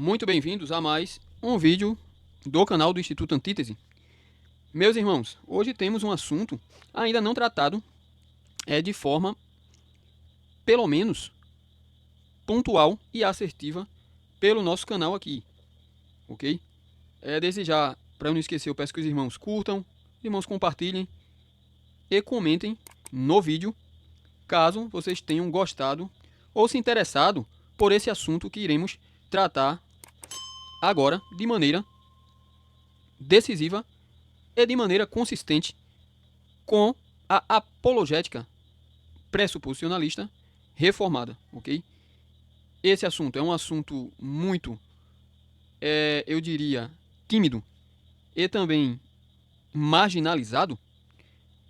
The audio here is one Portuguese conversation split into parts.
Muito bem-vindos a mais um vídeo do canal do Instituto Antítese. Meus irmãos, hoje temos um assunto ainda não tratado de forma, pelo menos, pontual e assertiva pelo nosso canal aqui, ok? Desde já, para eu não esquecer, eu peço que os irmãos curtam, os irmãos compartilhem e comentem no vídeo, caso vocês tenham gostado ou se interessado por esse assunto que iremos tratar agora de maneira decisiva e de maneira consistente com a apologética pressuposicionalista reformada, ok? Esse assunto é um assunto muito, eu diria, tímido e também marginalizado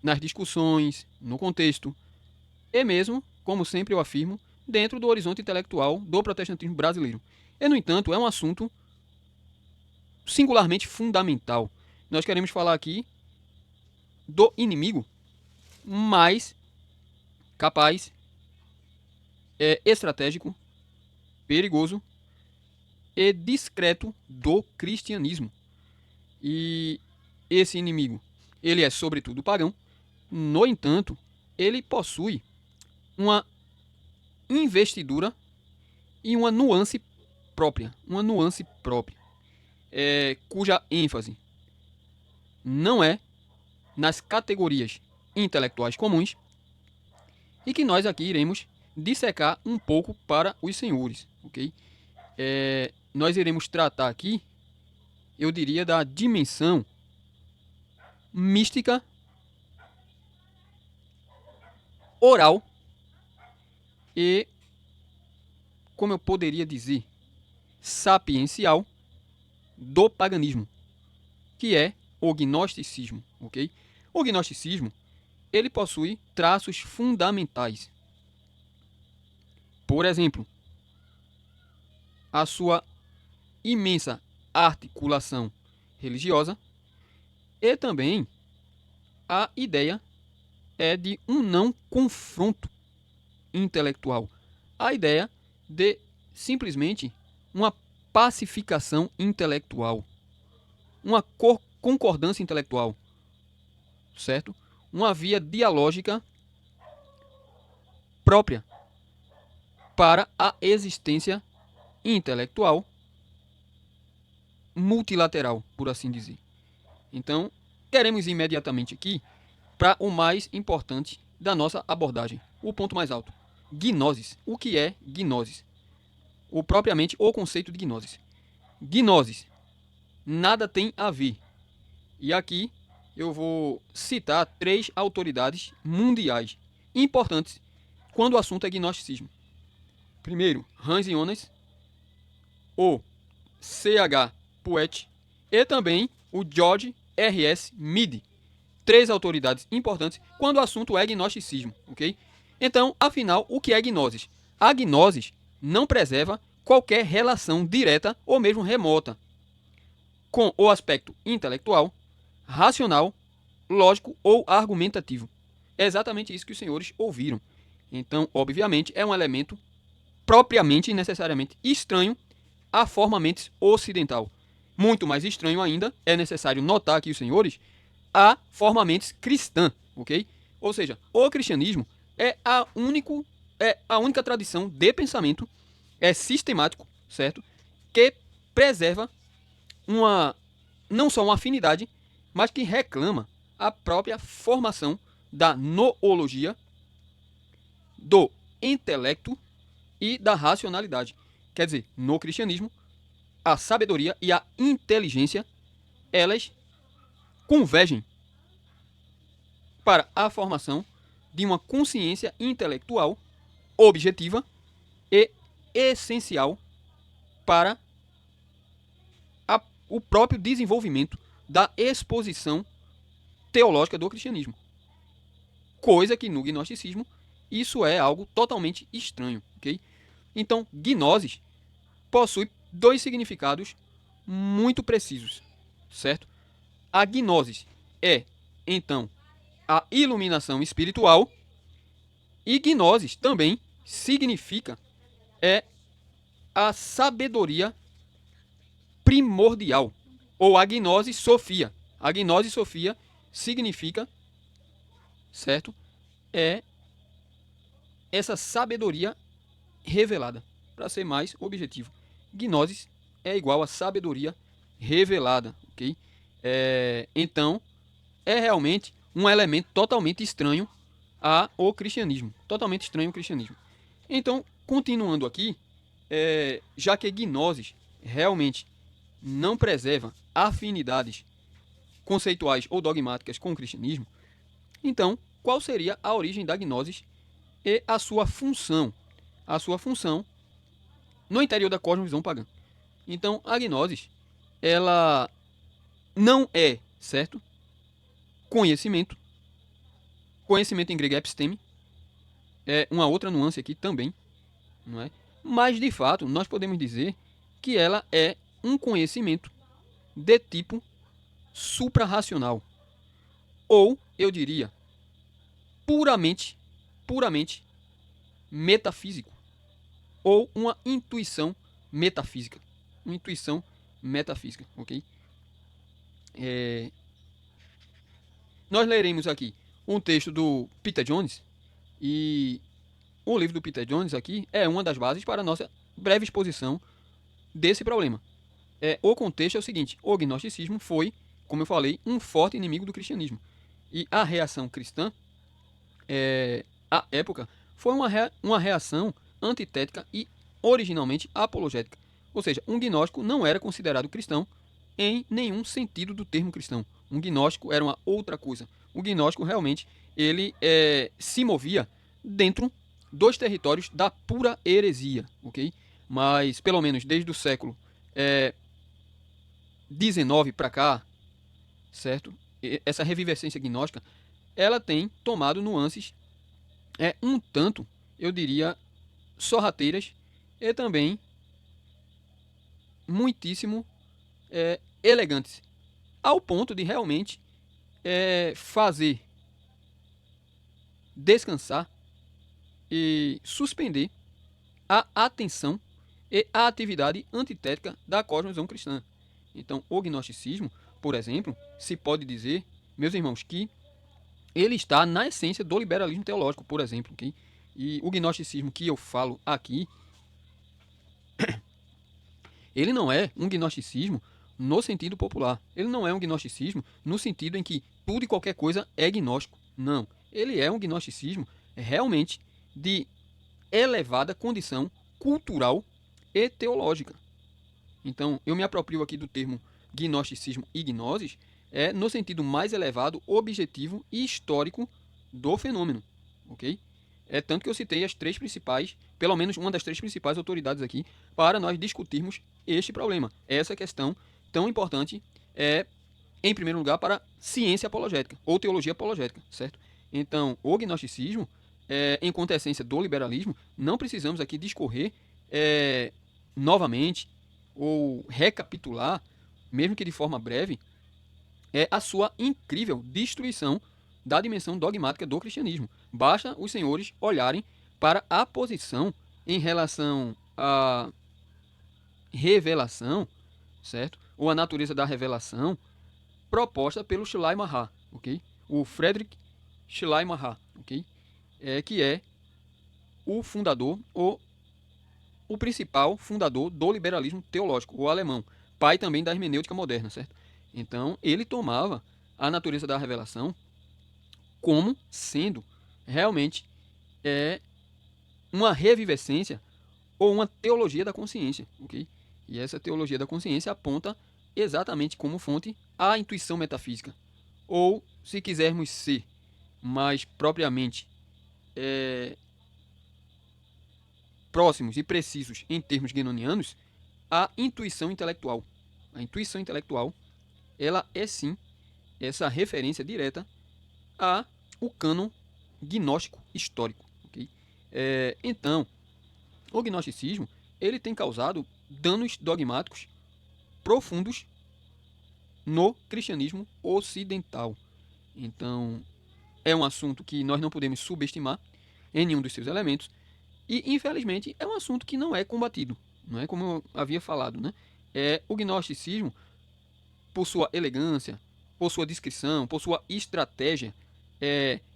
nas discussões, no contexto e mesmo, como sempre eu afirmo, dentro do horizonte intelectual do protestantismo brasileiro. E, no entanto, é um assunto singularmente fundamental. Nós queremos falar aqui do inimigo mais capaz, estratégico, perigoso e discreto do cristianismo. E esse inimigo, ele é sobretudo pagão. No entanto, ele possui uma investidura e uma nuance própria, cuja ênfase não é nas categorias intelectuais comuns e que nós aqui iremos dissecar um pouco para os senhores, ok? Nós iremos tratar aqui, eu diria, da dimensão mística, oral e, como eu poderia dizer, sapiencial do paganismo, que é o gnosticismo, ok? O gnosticismo, ele possui traços fundamentais. Por exemplo, a sua imensa articulação religiosa e também a ideia de um não confronto intelectual. A ideia de simplesmente uma pacificação intelectual, uma concordância intelectual, certo? Uma via dialógica própria para a existência intelectual multilateral, por assim dizer. Então, queremos imediatamente aqui para o mais importante da nossa abordagem, o ponto mais alto. Gnosis. O que é gnosis? O conceito de gnosis. Gnosis nada tem a ver. E aqui eu vou citar 3 autoridades mundiais importantes quando o assunto é gnosticismo. Primeiro, Hans Jonas, o C.H. Puet e também o George R.S. Mead. 3 autoridades importantes quando o assunto é gnosticismo, ok? Então, afinal, o que é gnosis? A gnosis não preserva qualquer relação direta ou mesmo remota com o aspecto intelectual, racional, lógico ou argumentativo. É exatamente isso que os senhores ouviram. Então, obviamente, é um elemento propriamente e necessariamente estranho à forma mentis ocidental. Muito mais estranho ainda, é necessário notar aqui, os senhores, a forma mentis cristã, ok? Ou seja, o cristianismo é a única tradição de pensamento sistemático, certo? Que preserva não só uma afinidade, mas que reclama a própria formação da noologia, do intelecto e da racionalidade. Quer dizer, no cristianismo, a sabedoria e a inteligência, elas convergem para a formação de uma consciência intelectual objetiva e essencial para o próprio desenvolvimento da exposição teológica do cristianismo. Coisa que no gnosticismo isso é algo totalmente estranho, ok? Então, gnosis possui 2 significados muito precisos, certo? A gnosis é, então, a iluminação espiritual, e gnosis também significa a sabedoria primordial, ou a gnose sofia. A gnose sofia significa, certo? É essa sabedoria revelada, para ser mais objetivo. Gnosis é igual a sabedoria revelada, ok? Então, é realmente um elemento totalmente estranho ao cristianismo. Totalmente estranho ao cristianismo. Então, continuando aqui, já que Gnosis realmente não preserva afinidades conceituais ou dogmáticas com o cristianismo, então, qual seria a origem da Gnosis e a sua função? A sua função no interior da cosmovisão pagã. Então, a Gnosis, ela não é, certo? Conhecimento. Conhecimento em grego é episteme. É uma outra nuance aqui também, não é? Mas, de fato, nós podemos dizer que ela é um conhecimento de tipo suprarracional. Ou, eu diria, puramente metafísico. Ou uma intuição metafísica. Uma intuição metafísica, ok? Nós leremos aqui um texto do Peter Jones, e o livro do Peter Jones aqui é uma das bases para a nossa breve exposição desse problema. O contexto é o seguinte: o gnosticismo foi, como eu falei, um forte inimigo do cristianismo. E a reação cristã, à época, foi uma reação antitética e originalmente apologética. Ou seja, um gnóstico não era considerado cristão em nenhum sentido do termo cristão. Um gnóstico era uma outra coisa. O gnóstico realmente ele se movia dentro dos territórios da pura heresia, ok? Mas pelo menos desde o século XIX para cá, certo? Essa revivescência gnóstica, ela tem tomado nuances um tanto, eu diria, sorrateiras e também muitíssimo elegantes, ao ponto de realmente fazer descansar e suspender a atenção e a atividade antitética da cosmovisão cristã. Então, o gnosticismo, por exemplo, se pode dizer, meus irmãos, que ele está na essência do liberalismo teológico, por exemplo. Okay? E o gnosticismo que eu falo aqui, ele não é um gnosticismo no sentido popular. Ele não é um gnosticismo no sentido em que tudo e qualquer coisa é gnóstico. Não. Ele é um gnosticismo realmente de elevada condição cultural e teológica. Então, eu me aproprio aqui do termo gnosticismo e gnosis no sentido mais elevado, objetivo e histórico do fenômeno, ok? Tanto que eu citei as três principais, pelo menos uma das três principais autoridades aqui, para nós discutirmos este problema, essa questão tão importante em primeiro lugar, para ciência apologética, ou teologia apologética, certo? Então, o gnosticismo, enquanto essência do liberalismo, não precisamos aqui discorrer novamente, ou recapitular, mesmo que de forma breve, a sua incrível destruição da dimensão dogmática do cristianismo. Basta os senhores olharem para a posição em relação à revelação, certo? Ou a natureza da revelação proposta pelo Schleiermacher, ok? O Friedrich Schleiermacher, ok? Que é o fundador, o principal fundador do liberalismo teológico, o alemão, pai também da hermenêutica moderna, certo? Então, ele tomava a natureza da revelação como sendo realmente uma revivescência ou uma teologia da consciência, ok? E essa teologia da consciência aponta exatamente como fonte a intuição metafísica. Ou, se quisermos ser mais propriamente próximos e precisos em termos guénonianos, a intuição intelectual. A intuição intelectual, ela é sim essa referência direta ao cânon gnóstico histórico. Okay? Então, o gnosticismo ele tem causado danos dogmáticos profundos no cristianismo ocidental. Então, é um assunto que nós não podemos subestimar em nenhum dos seus elementos. E, infelizmente, é um assunto que não é combatido. Não é como eu havia falado, né? O gnosticismo, por sua elegância, por sua descrição, por sua estratégia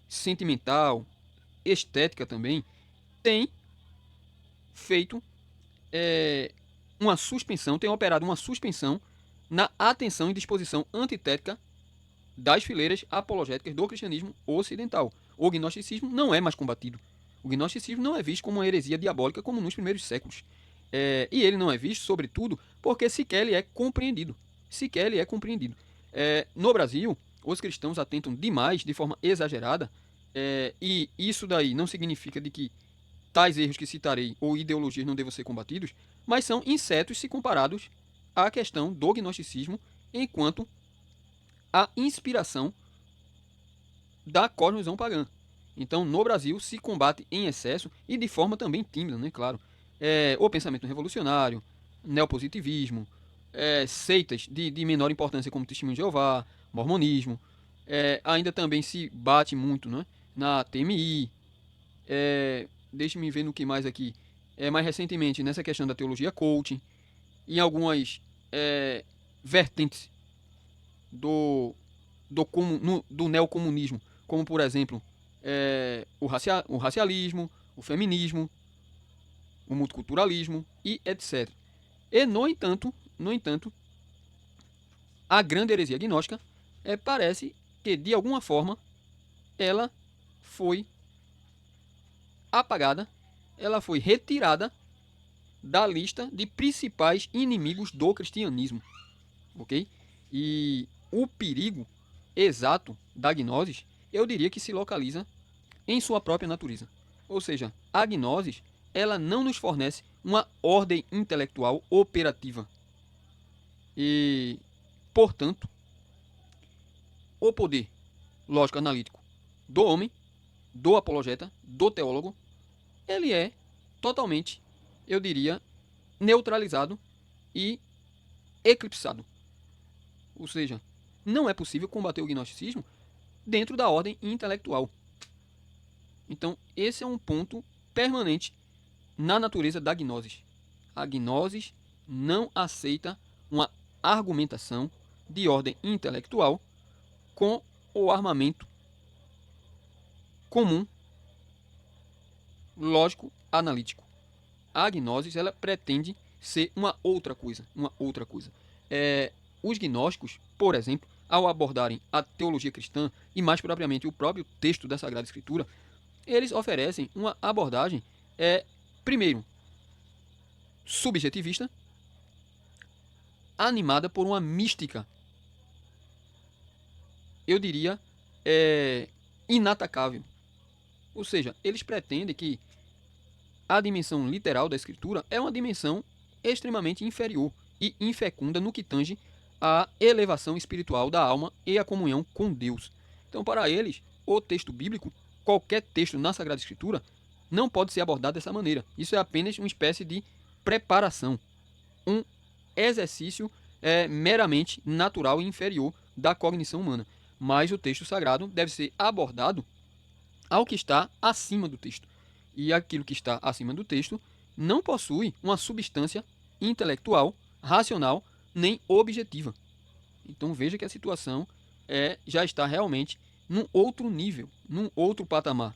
sentimental, estética também, tem feito uma suspensão, tem operado uma suspensão na atenção e disposição antitética das fileiras apologéticas do cristianismo ocidental. O gnosticismo não é mais combatido. O gnosticismo não é visto como uma heresia diabólica como nos primeiros séculos. E ele não é visto, sobretudo, porque sequer ele é compreendido. Sequer ele é compreendido. No Brasil, os cristãos atentam demais, de forma exagerada, e isso daí não significa de que tais erros que citarei ou ideologias não devam ser combatidos, mas são insetos se comparados à questão do gnosticismo enquanto a inspiração da cosmovisão pagã. Então, no Brasil, se combate em excesso e de forma também tímida, né? Claro. O pensamento revolucionário, neopositivismo, seitas de menor importância como Testemunho de Jeová, mormonismo. Ainda também se bate muito, né? Na TMI. Deixe-me ver no que mais aqui. Mais recentemente, nessa questão da teologia coaching, em algumas vertentes do neocomunismo, como por exemplo o racialismo, o feminismo, o multiculturalismo e etc. E no entanto, a grande heresia gnóstica parece que de alguma forma ela foi apagada, ela foi retirada da lista de principais inimigos do cristianismo, ok? E o perigo exato da gnose, eu diria que se localiza em sua própria natureza. Ou seja, a gnose, ela não nos fornece uma ordem intelectual operativa. E, portanto, o poder lógico-analítico do homem, do apologeta, do teólogo, ele é totalmente, eu diria, neutralizado e eclipsado. Ou seja, não é possível combater o gnosticismo dentro da ordem intelectual. Então, esse é um ponto permanente na natureza da gnose. A gnose não aceita uma argumentação de ordem intelectual com o armamento comum, lógico, analítico. A gnose, ela pretende ser uma outra coisa, os gnósticos, por exemplo, ao abordarem a teologia cristã e mais propriamente o próprio texto da Sagrada Escritura, eles oferecem uma abordagem, primeiro, subjetivista, animada por uma mística, eu diria, inatacável. Ou seja, eles pretendem que a dimensão literal da Escritura é uma dimensão extremamente inferior e infecunda no que tange à elevação espiritual da alma e à comunhão com Deus. Então, para eles, o texto bíblico, qualquer texto na Sagrada Escritura, não pode ser abordado dessa maneira. Isso é apenas uma espécie de preparação, um exercício meramente natural e inferior da cognição humana. Mas o texto sagrado deve ser abordado ao que está acima do texto. E aquilo que está acima do texto não possui uma substância intelectual, racional, nem objetiva. Então veja que a situação já está realmente num outro nível, num outro patamar.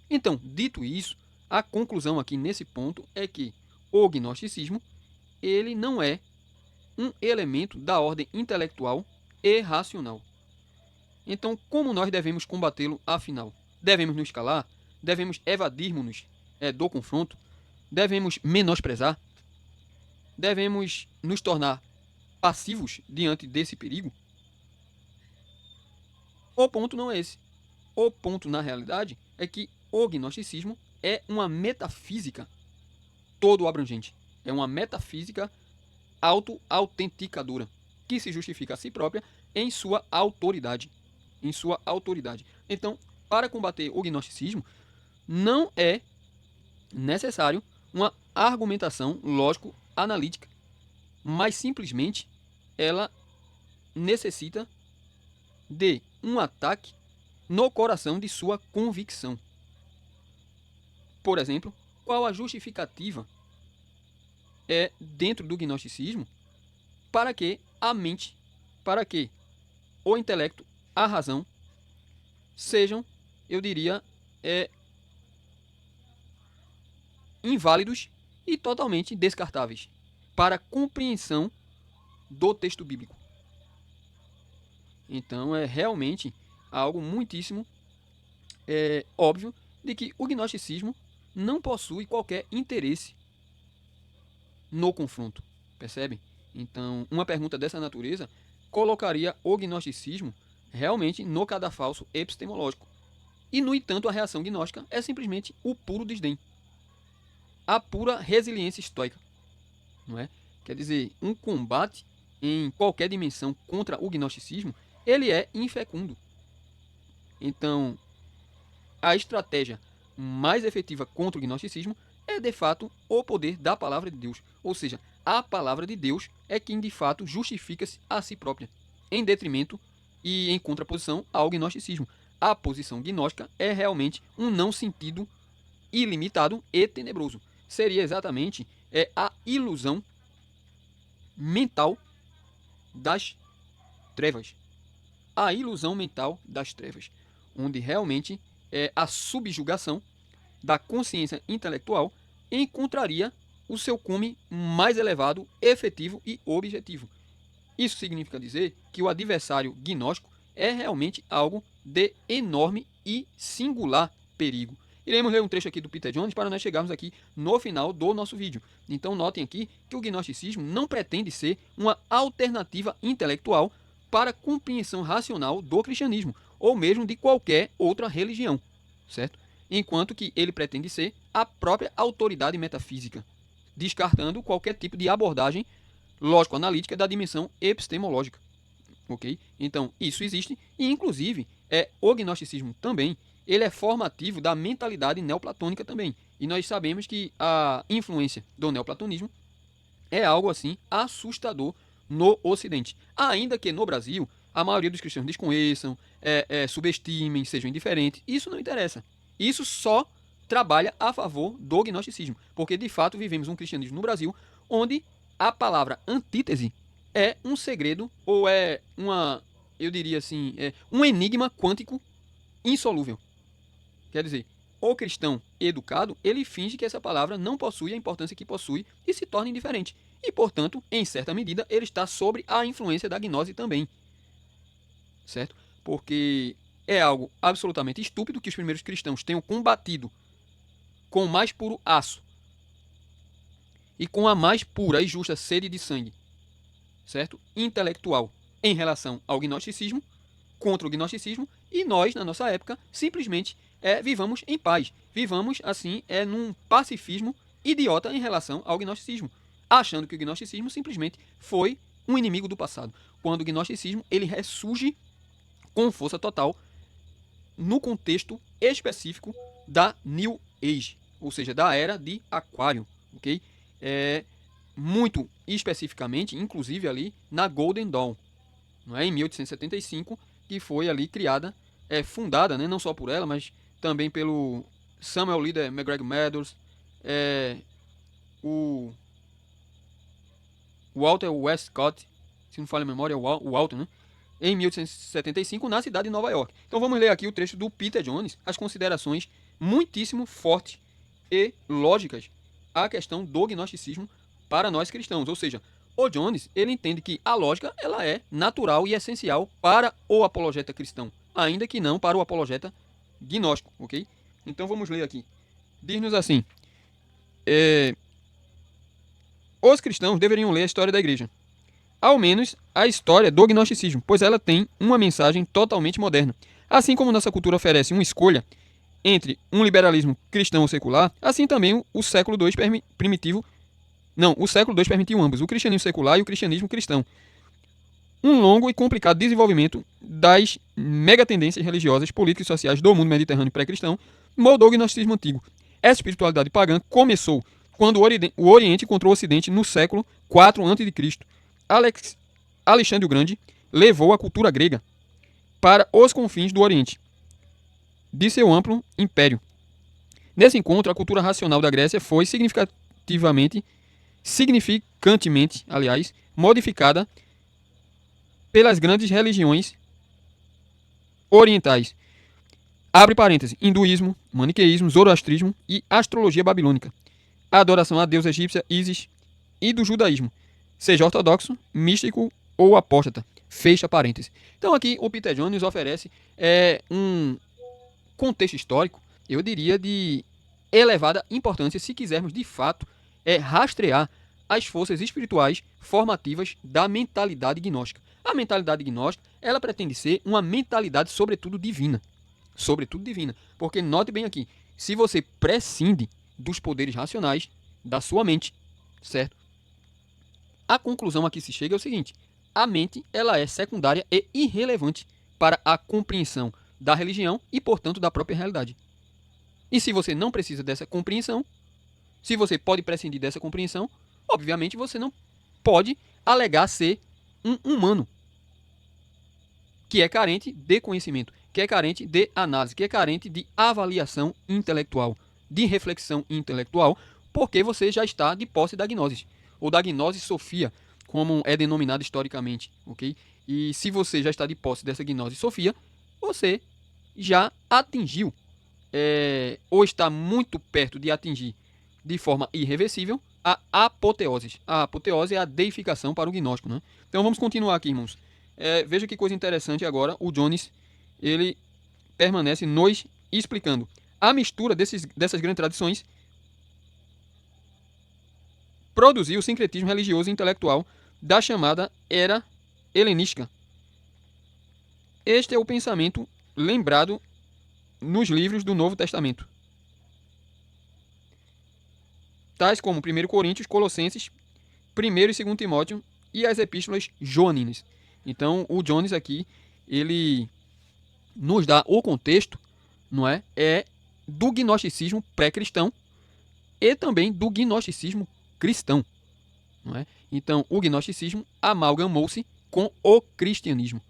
Então, dito isso, a conclusão aqui nesse ponto é que o gnosticismo ele não é um elemento da ordem intelectual e racional. Então, como nós devemos combatê-lo afinal? Devemos nos calar? Devemos evadirmos-nos do confronto? Devemos menosprezar? Devemos nos tornar passivos diante desse perigo? O ponto não é esse. O ponto, na realidade, é que o gnosticismo é uma metafísica todo abrangente. É uma metafísica auto-autenticadora, que se justifica a si própria em sua autoridade. Então, para combater o gnosticismo, não é necessário uma argumentação lógico-analítica, mas simplesmente ela necessita de um ataque no coração de sua convicção. Por exemplo, qual a justificativa dentro do gnosticismo para que a mente, para que o intelecto, a razão, sejam, eu diria, inválidos e totalmente descartáveis para a compreensão do texto bíblico. Então é realmente algo muitíssimo óbvio de que o gnosticismo não possui qualquer interesse no confronto, percebe? Então, uma pergunta dessa natureza colocaria o gnosticismo realmente no cadafalso epistemológico. E, no entanto, a reação gnóstica é simplesmente o puro desdém, a pura resiliência estoica, não é? Quer dizer, um combate em qualquer dimensão contra o gnosticismo, ele é infecundo. Então, a estratégia mais efetiva contra o gnosticismo é, de fato, o poder da palavra de Deus. Ou seja, a palavra de Deus é quem, de fato, justifica-se a si própria, em detrimento e em contraposição ao gnosticismo. A posição gnóstica é realmente um não sentido ilimitado e tenebroso. Seria exatamente a ilusão mental das trevas. A ilusão mental das trevas, onde realmente a subjugação da consciência intelectual encontraria o seu cume mais elevado, efetivo e objetivo. Isso significa dizer que o adversário gnóstico é realmente algo de enorme e singular perigo. Iremos ler um trecho aqui do Peter Jones para nós chegarmos aqui no final do nosso vídeo. Então notem aqui que o gnosticismo não pretende ser uma alternativa intelectual para a compreensão racional do cristianismo, ou mesmo de qualquer outra religião, certo? Enquanto que ele pretende ser a própria autoridade metafísica, descartando qualquer tipo de abordagem lógico-analítica da dimensão epistemológica, ok? Então, isso existe e, inclusive, o gnosticismo também, ele é formativo da mentalidade neoplatônica também. E nós sabemos que a influência do neoplatonismo é algo assim assustador no Ocidente. Ainda que no Brasil a maioria dos cristãos desconheçam, subestimem, sejam indiferentes, isso não interessa. Isso só trabalha a favor do gnosticismo, porque de fato vivemos um cristianismo no Brasil onde a palavra antítese é um segredo ou eu diria assim, um enigma quântico insolúvel. Quer dizer, o cristão educado, ele finge que essa palavra não possui a importância que possui e se torna indiferente. E, portanto, em certa medida, ele está sobre a influência da gnose também. Certo? Porque é algo absolutamente estúpido que os primeiros cristãos tenham combatido com o mais puro aço e com a mais pura e justa sede de sangue, certo? Intelectual, em relação ao gnosticismo, contra o gnosticismo, e nós, na nossa época, simplesmente vivamos em paz. Vivamos, assim, num pacifismo idiota em relação ao gnosticismo, achando que o gnosticismo simplesmente foi um inimigo do passado, quando o gnosticismo ele ressurge com força total no contexto específico da New Age, ou seja, da era de Aquário, ok? Muito especificamente, inclusive ali na Golden Dawn, não é? Em 1875, que foi ali criada, fundada, né, não só por ela, mas também pelo Samuel Leader McGregor Meadows, o Walter Westcott, se não falha a memória, o Walter, né? Em 1875, na cidade de Nova York. Então vamos ler aqui o trecho do Peter Jones, as considerações muitíssimo fortes e lógicas à questão do gnosticismo para nós cristãos. Ou seja, o Jones, ele entende que a lógica ela é natural e essencial para o apologeta cristão, ainda que não para o apologeta gnóstico, ok? Então vamos ler aqui. Diz-nos assim, os cristãos deveriam ler a história da igreja, ao menos a história do gnosticismo, pois ela tem uma mensagem totalmente moderna. Assim como nossa cultura oferece uma escolha entre um liberalismo cristão ou secular, assim também o século II permitiu ambos, o cristianismo secular e o cristianismo cristão. Um longo e complicado desenvolvimento das megatendências religiosas, políticas e sociais do mundo mediterrâneo pré-cristão moldou o gnosticismo antigo. Essa espiritualidade pagã começou quando o Oriente encontrou o Ocidente no século IV a.C. Alexandre o Grande levou a cultura grega para os confins do Oriente, de seu amplo império. Nesse encontro, a cultura racional da Grécia foi significativamente significantemente, aliás, modificada pelas grandes religiões orientais. Abre parênteses, hinduísmo, maniqueísmo, zoroastrismo e astrologia babilônica. A adoração à deusa egípcia Ísis e do judaísmo, seja ortodoxo, místico ou apóstata. Fecha parênteses. Então aqui o Peter Jones nos oferece um contexto histórico, eu diria, de elevada importância se quisermos de fato rastrear as forças espirituais formativas da mentalidade gnóstica. A mentalidade gnóstica, ela pretende ser uma mentalidade sobretudo divina. Sobretudo divina. Porque note bem aqui, se você prescinde dos poderes racionais da sua mente, certo? A conclusão a que se chega é o seguinte: a mente ela é secundária e irrelevante para a compreensão da religião e, portanto, da própria realidade. E se você não precisa dessa compreensão, se você pode prescindir dessa compreensão, obviamente você não pode alegar ser um humano que é carente de conhecimento, que é carente de análise, que é carente de avaliação intelectual, de reflexão intelectual, porque você já está de posse da gnose, ou da gnose sofia, como é denominado historicamente, ok? E se você já está de posse dessa gnose sofia, você já atingiu, ou está muito perto de atingir de forma irreversível a apoteose. A apoteose é a deificação para o gnóstico, né? Então vamos continuar aqui, irmãos. Veja que coisa interessante agora, o Jones, ele permanece nos explicando. A mistura dessas grandes tradições produziu o sincretismo religioso e intelectual da chamada Era Helenística. Este é o pensamento lembrado nos livros do Novo Testamento, tais como 1 Coríntios, Colossenses, 1 e 2 Timóteo e as epístolas joaninas. Então, o Jones aqui, ele nos dá o contexto, não é? Do gnosticismo pré-cristão e também do gnosticismo cristão, não é? Então, o gnosticismo amalgamou-se com o cristianismo.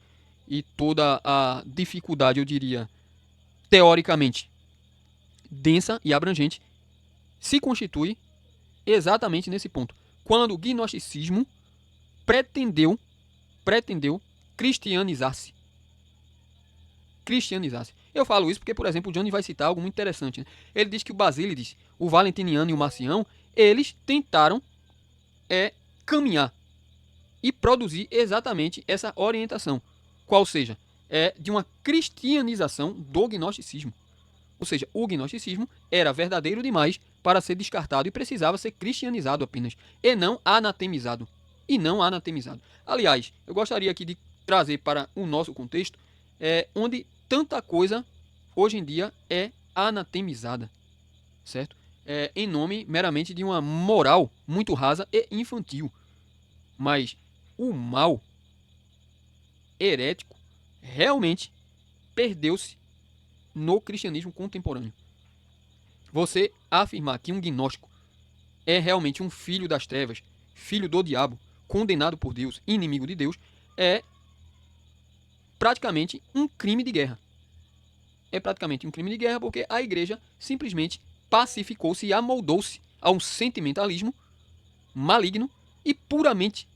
E toda a dificuldade, eu diria, teoricamente densa e abrangente, se constitui exatamente nesse ponto. Quando o gnosticismo pretendeu cristianizar-se. Eu falo isso porque, por exemplo, o Johnny vai citar algo muito interessante, né? Ele diz que o Basílides, o Valentiniano e o Marcião, eles tentaram caminhar e produzir exatamente essa orientação, qual seja, de uma cristianização do gnosticismo. Ou seja, o gnosticismo era verdadeiro demais para ser descartado e precisava ser cristianizado apenas, e não anatemizado. Aliás, eu gostaria aqui de trazer para o nosso contexto, onde tanta coisa hoje em dia é anatemizada, certo? Em nome meramente de uma moral muito rasa e infantil. Mas o mal herético realmente perdeu-se no cristianismo contemporâneo. Você afirmar que um gnóstico é realmente um filho das trevas, filho do diabo, condenado por Deus, inimigo de Deus, é praticamente um crime de guerra. É praticamente um crime de guerra porque a igreja simplesmente pacificou-se e amoldou-se a um sentimentalismo maligno e puramente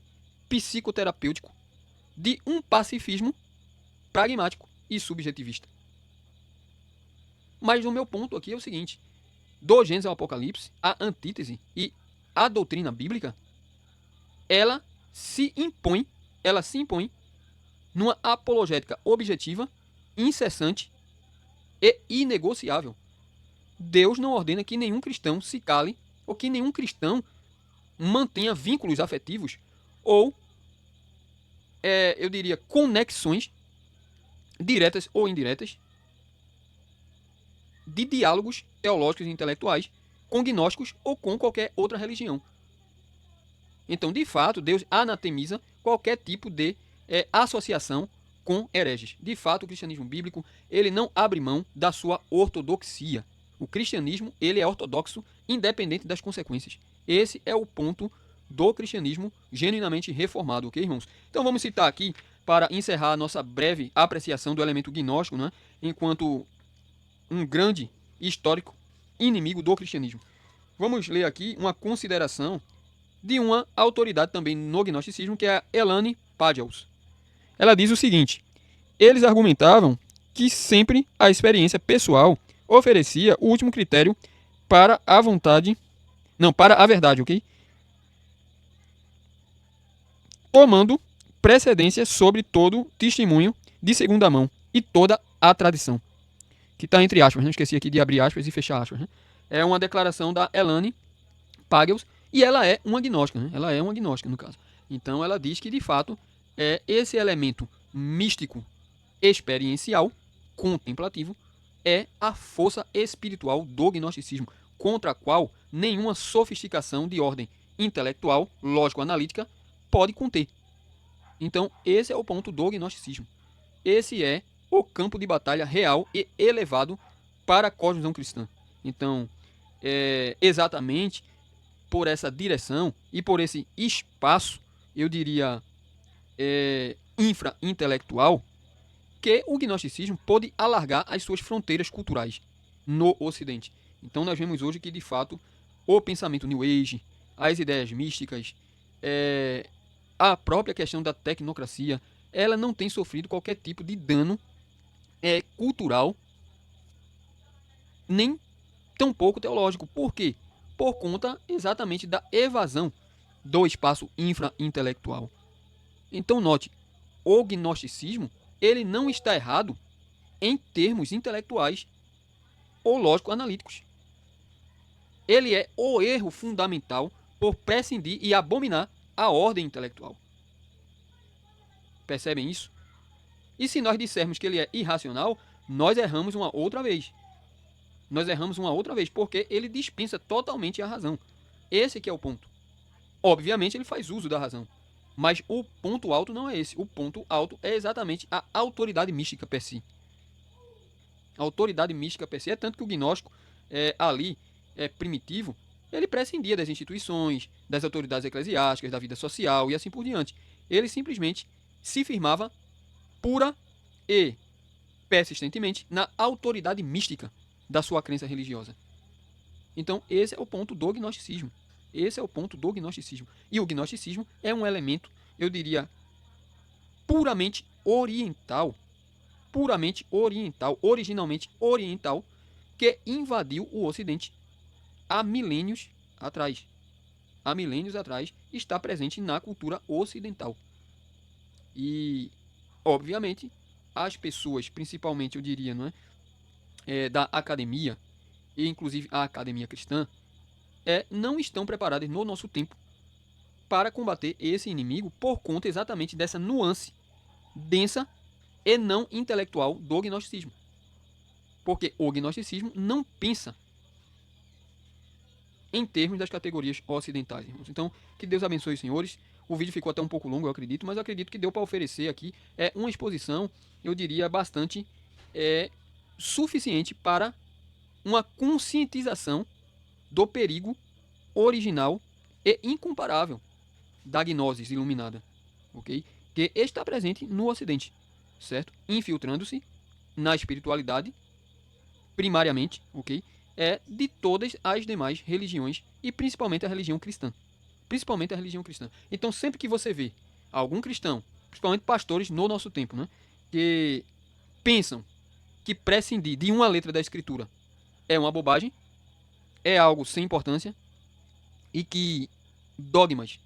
psicoterapêutico de um pacifismo pragmático e subjetivista. Mas o meu ponto aqui é o seguinte: do Gênesis ao Apocalipse, a antítese e a doutrina bíblica, ela se impõe numa apologética objetiva, incessante e inegociável. Deus não ordena que nenhum cristão se cale ou que nenhum cristão mantenha vínculos afetivos ou, eu diria, conexões diretas ou indiretas de diálogos teológicos e intelectuais com gnósticos ou com qualquer outra religião. Então, de fato, Deus anatemiza qualquer tipo de associação com hereges. De fato, o cristianismo bíblico, ele não abre mão da sua ortodoxia. O cristianismo, ele é ortodoxo, independente das consequências. Esse é o ponto do cristianismo genuinamente reformado, ok, irmãos? Então, vamos citar aqui, para encerrar a nossa breve apreciação do elemento gnóstico, né, enquanto um grande histórico inimigo do cristianismo. Vamos ler aqui uma consideração de uma autoridade também no gnosticismo, que é a Elaine Pagels. Ela diz o seguinte: eles argumentavam que sempre a experiência pessoal oferecia o último critério para a vontade, não, para a verdade, ok? Tomando precedência sobre todo testemunho de segunda mão e toda a tradição. Que está entre aspas, não esqueci aqui de abrir aspas e fechar aspas. Né? É uma declaração da Elaine Pagels e ela é uma gnóstica, né? Ela é uma gnóstica no caso. Então ela diz que de fato é esse elemento místico experiencial, contemplativo, é a força espiritual do gnosticismo, contra a qual nenhuma sofisticação de ordem intelectual, lógico-analítica, pode conter. Então, esse é o ponto do gnosticismo. Esse é o campo de batalha real e elevado para a cosmovisão cristã. Então, exatamente por essa direção e por esse espaço, eu diria, infra-intelectual, que o gnosticismo pôde alargar as suas fronteiras culturais no Ocidente. Então nós vemos hoje que, de fato, o pensamento New Age, as ideias místicas, a própria questão da tecnocracia, ela não tem sofrido qualquer tipo de dano cultural, nem tampouco teológico. Por quê? Por conta exatamente da evasão do espaço infra-intelectual. Então note, o gnosticismo ele não está errado em termos intelectuais ou lógico-analíticos. Ele é o erro fundamental por prescindir e abominar a ordem intelectual. Percebem isso? E se nós dissermos que ele é irracional, nós erramos uma outra vez. Nós erramos uma outra vez, porque ele dispensa totalmente a razão. Esse que é o ponto. Obviamente ele faz uso da razão. Mas o ponto alto não é esse. O ponto alto é exatamente a autoridade mística per si. A autoridade mística per si é tanto que o gnóstico ali primitivo, ele prescindia das instituições, das autoridades eclesiásticas, da vida social e assim por diante. Ele simplesmente se firmava pura e persistentemente na autoridade mística da sua crença religiosa. Então esse é o ponto do gnosticismo. Esse é o ponto do gnosticismo. E o gnosticismo é um elemento, eu diria, puramente oriental, originalmente oriental, que invadiu o Ocidente há milênios atrás. Há milênios atrás está presente na cultura ocidental. E, obviamente, as pessoas, principalmente, eu diria, não é, da academia, e inclusive a academia cristã, não estão preparadas no nosso tempo para combater esse inimigo por conta exatamente dessa nuance densa e não intelectual do gnosticismo. Porque o gnosticismo não pensa em termos das categorias ocidentais, irmãos. Então, que Deus abençoe os senhores. O vídeo ficou até um pouco longo, eu acredito, mas eu acredito que deu para oferecer aqui uma exposição, eu diria, bastante suficiente para uma conscientização do perigo original e incomparável da gnosis iluminada, ok? Que está presente no Ocidente, certo? Infiltrando-se na espiritualidade, primariamente, ok? De todas as demais religiões e principalmente a religião cristã. Principalmente a religião cristã. Então, sempre que você vê algum cristão, principalmente pastores no nosso tempo, né, que pensam que prescindir de uma letra da escritura é uma bobagem, é algo sem importância e que dogmas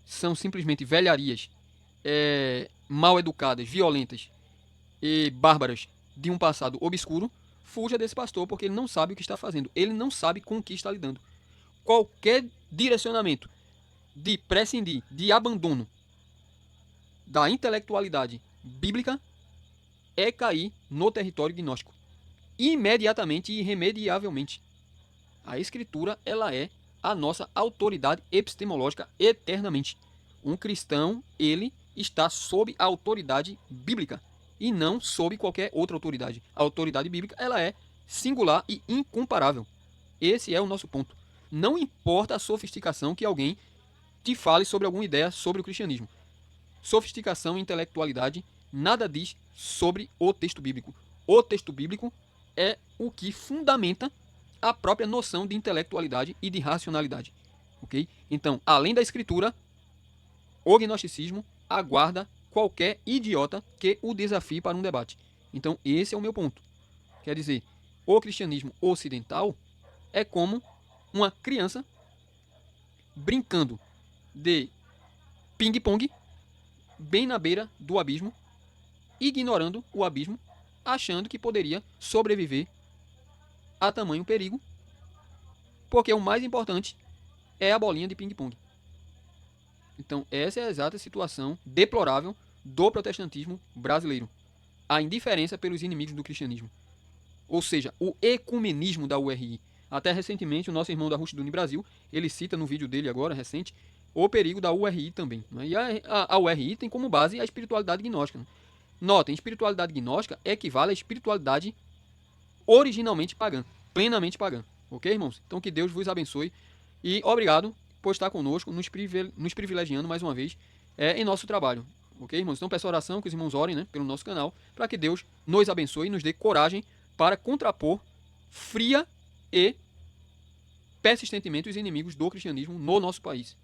são simplesmente velharias mal educadas, violentas e bárbaras de um passado obscuro, fuja desse pastor porque ele não sabe o que está fazendo, ele não sabe com o que está lidando. Qualquer direcionamento de prescindir, de abandono da intelectualidade bíblica é cair no território gnóstico. Imediatamente e irremediavelmente. A escritura, ela é a nossa autoridade epistemológica eternamente. Um cristão, ele está sob a autoridade bíblica e não sob qualquer outra autoridade. A autoridade bíblica, ela é singular e incomparável. Esse é o nosso ponto. Não importa a sofisticação que alguém te fale sobre alguma ideia sobre o cristianismo. Sofisticação e intelectualidade nada diz sobre o texto bíblico. O texto bíblico é o que fundamenta a própria noção de intelectualidade e de racionalidade. ok? Então, além da escritura, o gnosticismo aguarda qualquer idiota que o desafie para um debate. Então, esse é o meu ponto. Quer dizer, o cristianismo ocidental é como uma criança brincando de ping-pong bem na beira do abismo, ignorando o abismo, achando que poderia sobreviver a tamanho perigo, porque o mais importante é a bolinha de ping-pong. Então, essa é a exata situação deplorável do protestantismo brasileiro. A indiferença pelos inimigos do cristianismo. Ou seja, o ecumenismo da URI. Até recentemente, o nosso irmão da Rushduni Brasil, ele cita no vídeo dele agora, recente, o perigo da URI também. Né? E a URI tem como base a espiritualidade gnóstica. Né? Notem, espiritualidade gnóstica equivale à espiritualidade originalmente pagã, plenamente pagã. Ok, irmãos? Então que Deus vos abençoe e obrigado por estar conosco, nos privilegiando mais uma vez em nosso trabalho. Ok, irmãos? Então peço oração que os irmãos orem, né, pelo nosso canal, para que Deus nos abençoe e nos dê coragem para contrapor fria e persistentemente os inimigos do cristianismo no nosso país.